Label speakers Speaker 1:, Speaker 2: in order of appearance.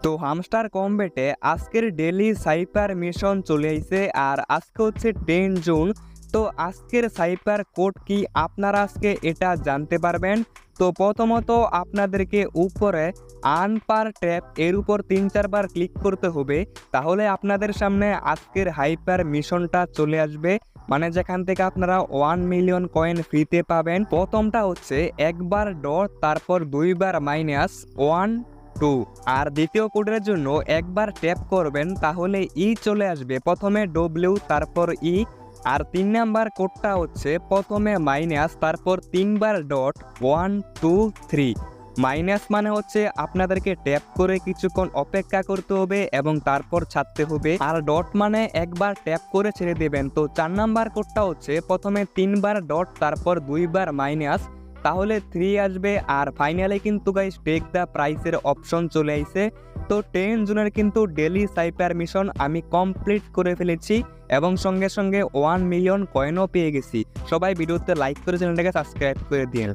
Speaker 1: তো হামস্টার কমবেটে আজকের daily সাইপার mission চলে আইছে আর আজকে হচ্ছে 10 জুন। তো আজকের সাইপার কোড কি আপনারা আজকে এটা জানতে পারবেন। তো প্রথমত আপনাদেরকে উপরে আর্ন পার ট্যাপ এর উপর 3-4 বার ক্লিক করতে হবে, তাহলে আপনাদের সামনে আজকের হাইপার মিশনটা চলে আসবে, মানে যেখান থেকে আপনারা 1 মিলিয়ন কয়েন ফ্রিতে পাবেন। প্রথমটা হচ্ছে একবার ডট তারপর 2 বার -1 2, আর দ্বিতীয় কোডের জন্য একবার ট্যাপ করবেন তাহলে চলে আসবে, প্রথমে ডব্লিউ তারপর আর 3 নাম্বার কোডটা হচ্ছে প্রথমে মাইনাস তারপর 3 বার .1 2 3। মাইনাস মানে হচ্ছে আপনাদেরকে ট্যাপ করে কিছুক্ষণ অপেক্ষা করতে হবে এবং তারপর ছাড়তে হবে, আর ডট মানে একবার ট্যাপ করে ছেড়ে দেবেন। তো 4 নাম্বার কোডটা হচ্ছে প্রথমে 3 বার ডট তারপর 2 বার মাইনাস, তাহলে 3 আসবে। আর ফাইনালে কিন্তু গাইস টেক দ্য প্রাইসের অপশন চলে আইছে। তো 10 জুনের কিন্তু ডেলি সাইপার মিশন আমি কমপ্লিট করে ফেলেছি এবং সঙ্গে সঙ্গে 1 মিলিয়ন কয়েনও পেয়ে গেছি। সবাই ভিডিওতে লাইক করে চ্যানেলটাকে সাবস্ক্রাইব করে দিন।